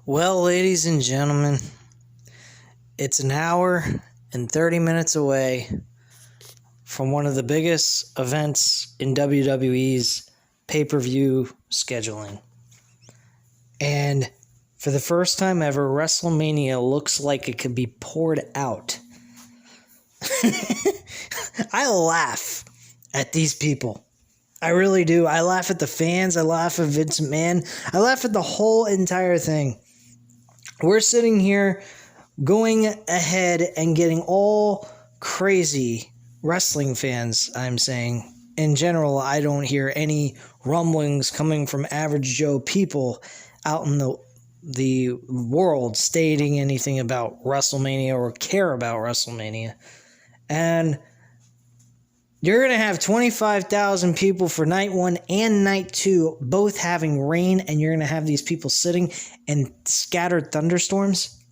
Well, ladies and gentlemen, it's an hour and 30 minutes away from one of the biggest events in WWE's pay-per-view scheduling. And for the first time ever, Wrestlemania looks like it could be poured out. I laugh at these people. I really do. I laugh at the fans. I laugh at Vince McMahon. I laugh at the whole entire thing. We're sitting here going ahead and getting all crazy wrestling fans, I'm saying. In general, I don't hear any rumblings coming from average Joe people out in the world stating anything about WrestleMania or care about WrestleMania. And you're going to have 25,000 people for night one and night two, both having rain, and you're going to have these people sitting in scattered thunderstorms?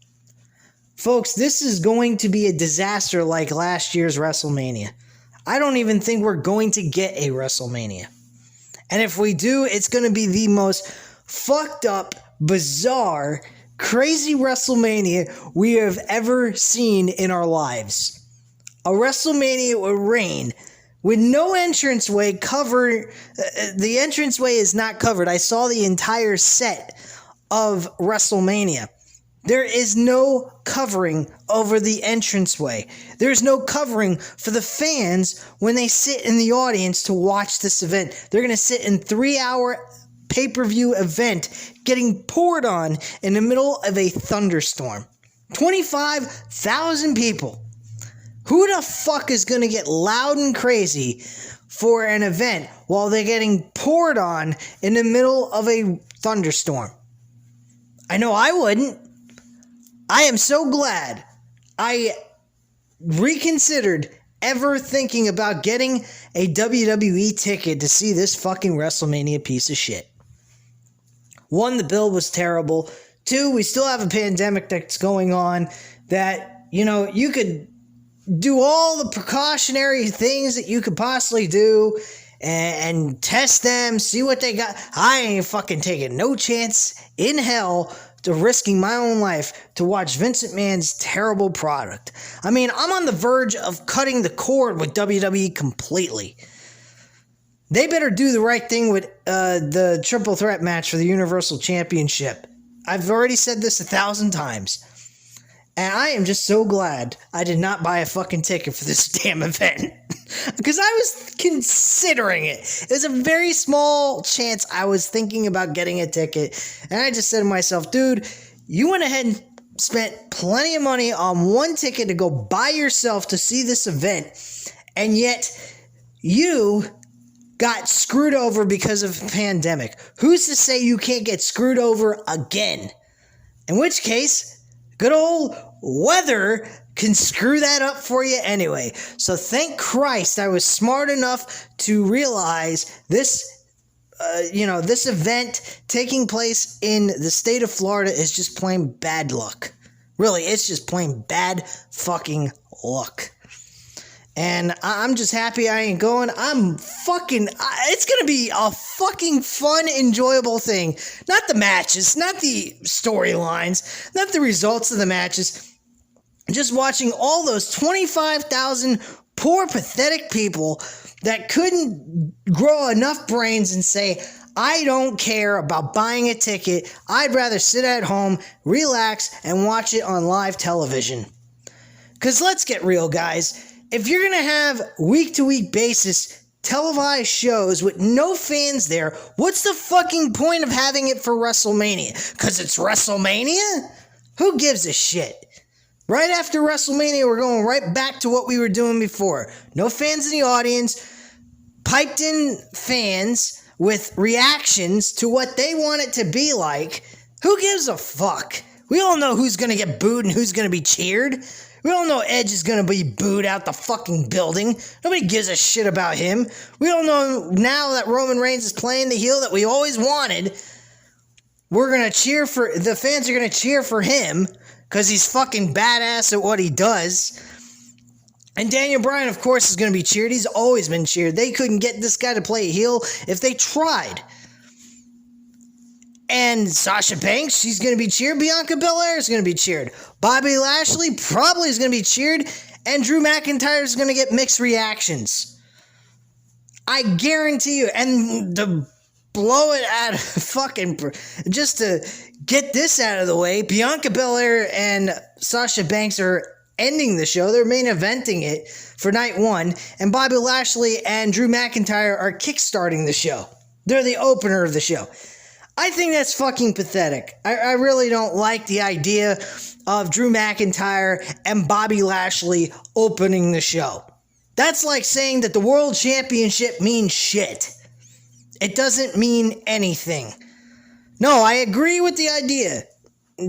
Folks, this is going to be a disaster like last year's WrestleMania. I don't even think we're going to get a WrestleMania. And if we do, it's going to be the most fucked up, bizarre, crazy WrestleMania we have ever seen in our lives. A WrestleMania with rain, with no entranceway covered. The entranceway is not covered. I saw the entire set of WrestleMania. There is no covering over the entranceway. There's no covering for the fans when they sit in the audience to watch this event. They're going to sit in 3-hour pay-per-view event getting poured on in the middle of a thunderstorm. 25,000 people. Who the fuck is going to get loud and crazy for an event while they're getting poured on in the middle of a thunderstorm? I know I wouldn't. I am so glad I reconsidered ever thinking about getting a WWE ticket to see this fucking WrestleMania piece of shit. 1, the bill was terrible. 2, we still have a pandemic that's going on that, you could do all the precautionary things that you could possibly do and test them, see what they got. I ain't fucking taking no chance in hell to risking my own life to watch Vince McMahon's terrible product. I mean, I'm on the verge of cutting the cord with WWE completely. They better do the right thing with the triple threat match for the Universal Championship. I've already said this 1,000 times. And I am just so glad I did not buy a fucking ticket for this damn event. Because I was considering it. It was a very small chance I was thinking about getting a ticket. And I just said to myself, dude, you went ahead and spent plenty of money on one ticket to go by yourself to see this event. And yet, you got screwed over because of a pandemic. Who's to say you can't get screwed over again? In which case, good old weather can screw that up for you anyway. So thank Christ I was smart enough to realize this, this event taking place in the state of Florida is just plain bad luck. Really, it's just plain bad fucking luck. And I'm just happy I ain't going. It's going to be a fucking fun, enjoyable thing. Not the matches, not the storylines, not the results of the matches. Just watching all those 25,000 poor, pathetic people that couldn't grow enough brains and say, I don't care about buying a ticket. I'd rather sit at home, relax, and watch it on live television. Because let's get real, guys. If you're going to have week-to-week basis televised shows with no fans there, what's the fucking point of having it for WrestleMania? Because it's WrestleMania? Who gives a shit? Right after WrestleMania, we're going right back to what we were doing before. No fans in the audience, piped in fans with reactions to what they want it to be like. Who gives a fuck? We all know who's going to get booed and who's going to be cheered. We all know Edge is going to be booed out the fucking building. Nobody gives a shit about him. We all know now that Roman Reigns is playing the heel that we always wanted. The fans are going to cheer for him because he's fucking badass at what he does. And Daniel Bryan, of course, is going to be cheered. He's always been cheered. They couldn't get this guy to play a heel if they tried. And Sasha Banks, she's going to be cheered. Bianca Belair is going to be cheered. Bobby Lashley probably is going to be cheered. And Drew McIntyre is going to get mixed reactions. I guarantee you. And to blow it out of fucking... Just to get this out of the way, Bianca Belair and Sasha Banks are ending the show. They're main eventing it for night one. And Bobby Lashley and Drew McIntyre are kickstarting the show. They're the opener of the show. I think that's fucking pathetic. I really don't like the idea of Drew McIntyre and Bobby Lashley opening the show. That's like saying that the World Championship means shit. It doesn't mean anything. No, I agree with the idea.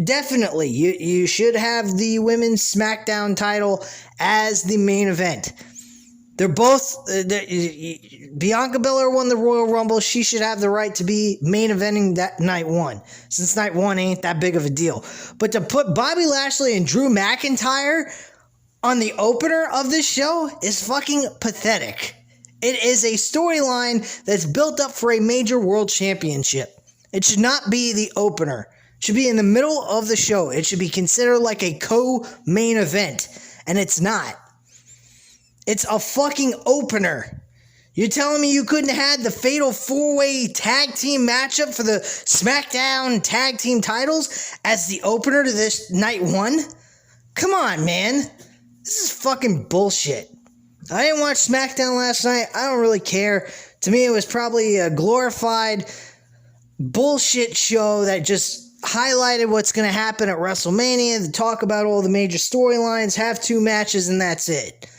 Definitely, you should have the Women's SmackDown title as the main event. They're both... Bianca Belair won the Royal Rumble. She should have the right to be main eventing that night one, since night one ain't that big of a deal. But to put Bobby Lashley and Drew McIntyre on the opener of this show is fucking pathetic. It is a storyline that's built up for a major world championship. It should not be the opener. It should be in the middle of the show. It should be considered like a co-main event, and it's not. It's a fucking opener. You're telling me you couldn't have had the fatal four-way tag team matchup for the SmackDown tag team titles as the opener to this night one? Come on, man. This is fucking bullshit. I didn't watch SmackDown last night. I don't really care. To me, it was probably a glorified bullshit show that just highlighted what's going to happen at WrestleMania, to talk about all the major storylines, have two matches, and that's it.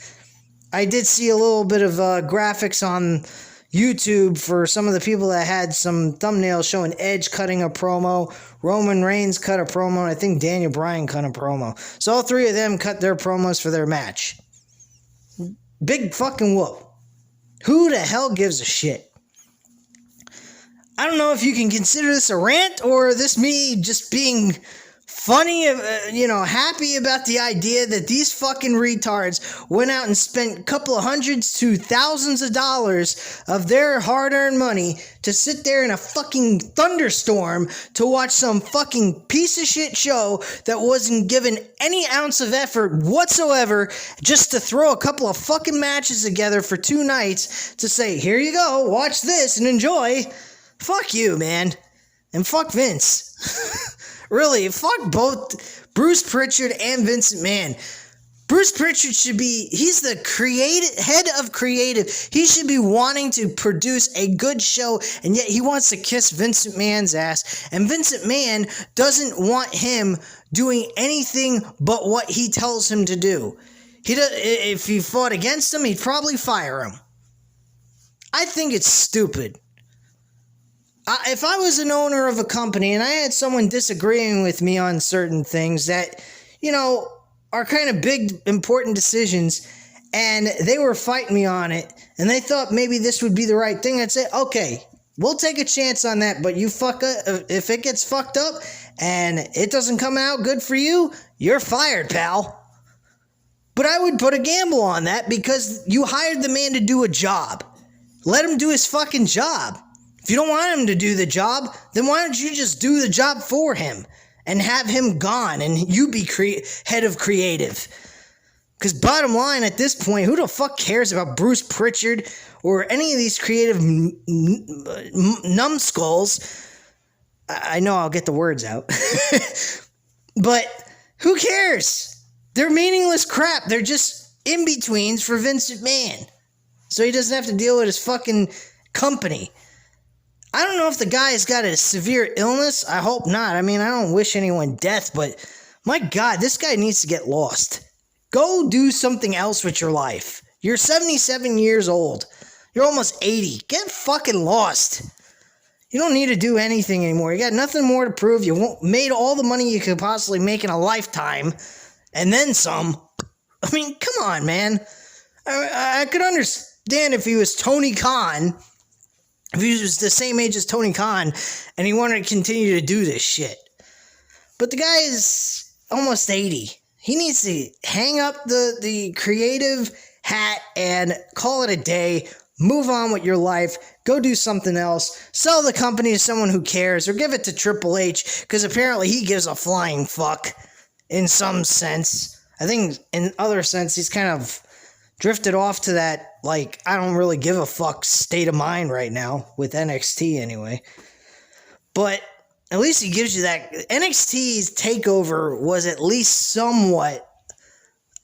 I did see a little bit of graphics on YouTube for some of the people that had some thumbnails showing Edge cutting a promo, Roman Reigns cut a promo, and I think Daniel Bryan cut a promo. So all three of them cut their promos for their match. Big fucking whoop. Who the hell gives a shit? I don't know if you can consider this a rant or this me just being funny, happy about the idea that these fucking retards went out and spent a couple of hundreds to thousands of dollars of their hard-earned money to sit there in a fucking thunderstorm to watch some fucking piece of shit show that wasn't given any ounce of effort whatsoever, just to throw a couple of fucking matches together for 2 nights to say, here you go, watch this and enjoy. Fuck you, man. And fuck Vince. Really, fuck both Bruce Pritchard and Vince McMahon. Bruce Pritchard should be, he's the head of creative. He should be wanting to produce a good show, and yet he wants to kiss Vince McMahon's ass. And Vince McMahon doesn't want him doing anything but what he tells him to do. If he fought against him, he'd probably fire him. I think it's stupid. If I was an owner of a company and I had someone disagreeing with me on certain things that, are kind of big, important decisions, and they were fighting me on it, and they thought maybe this would be the right thing, I'd say, okay, we'll take a chance on that, but if it gets fucked up and it doesn't come out good for you, you're fired, pal. But I would put a gamble on that because you hired the man to do a job. Let him do his fucking job. If you don't want him to do the job, then why don't you just do the job for him and have him gone and you be head of creative? Because bottom line, at this point, who the fuck cares about Bruce Pritchard or any of these creative numbskulls? I know I'll get the words out. But who cares? They're meaningless crap. They're just in-betweens for Vince McMahon. So he doesn't have to deal with his fucking company. I don't know if the guy's got a severe illness. I hope not. I mean, I don't wish anyone death, but my God, this guy needs to get lost. Go do something else with your life. You're 77 years old. You're almost 80. Get fucking lost. You don't need to do anything anymore. You got nothing more to prove. You made all the money you could possibly make in a lifetime, and then some. I mean, come on, man. I could understand if he was Tony Khan. If he was the same age as Tony Khan and he wanted to continue to do this shit. But the guy is almost 80. He needs to hang up the creative hat and call it a day. Move on with your life. Go do something else. Sell the company to someone who cares, or give it to Triple H, because apparently he gives a flying fuck in some sense. I think in other sense he's kind of drifted off to that, like, I don't really give a fuck state of mind right now with NXT anyway. But at least he gives you that. NXT's takeover was at least somewhat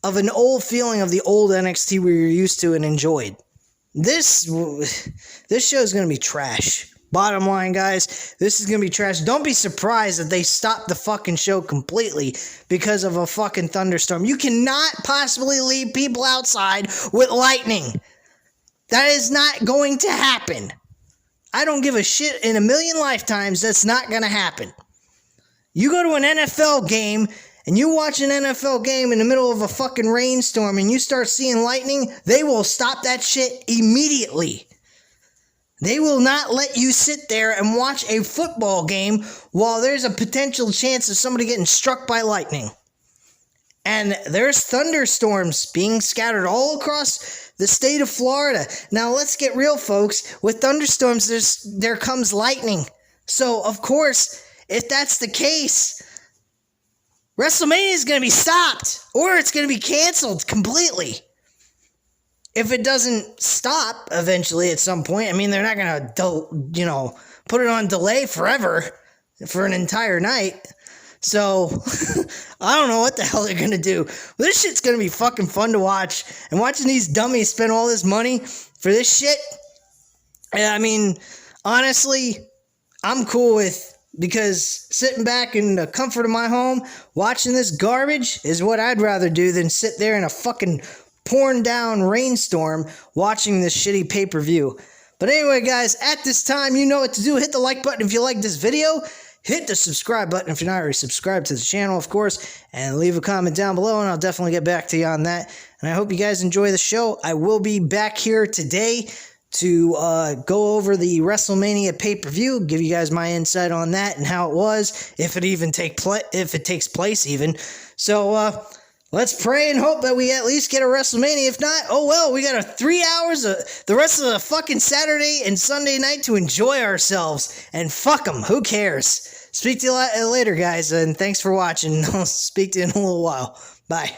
of an old feeling of the old NXT we were used to and enjoyed. This show is going to be trash. Bottom line, guys, this is going to be trash. Don't be surprised that they stopped the fucking show completely because of a fucking thunderstorm. You cannot possibly leave people outside with lightning. That is not going to happen. I don't give a shit in a million lifetimes. That's not going to happen. You go to an NFL game and you watch an NFL game in the middle of a fucking rainstorm and you start seeing lightning, they will stop that shit immediately. They will not let you sit there and watch a football game while there's a potential chance of somebody getting struck by lightning. And there's thunderstorms being scattered all across the state of Florida. Now, let's get real, folks. With thunderstorms, there comes lightning. So, of course, if that's the case, WrestleMania is going to be stopped, or it's going to be canceled completely. If it doesn't stop eventually at some point, I mean, they're not going to, put it on delay forever for an entire night. So, I don't know what the hell they're going to do. This shit's going to be fucking fun to watch. And watching these dummies spend all this money for this shit, I mean, honestly, I'm cool with, because sitting back in the comfort of my home, watching this garbage is what I'd rather do than sit there in a fucking pouring down rainstorm watching this shitty pay-per-view. But anyway, guys, at this time, you know what to do. Hit the like button if you like this video. Hit the subscribe button if you're not already subscribed to the channel, of course. And leave a comment down below, and I'll definitely get back to you on that. And I hope you guys enjoy the show. I will be back here today to go over the WrestleMania pay-per-view, give you guys my insight on that and how it was, if it takes place even. So, let's pray and hope that we at least get a WrestleMania. If not, oh well, we got 3 hours of the rest of the fucking Saturday and Sunday night to enjoy ourselves. And fuck them, who cares? Speak to you later, guys, and thanks for watching. I'll speak to you in a little while. Bye.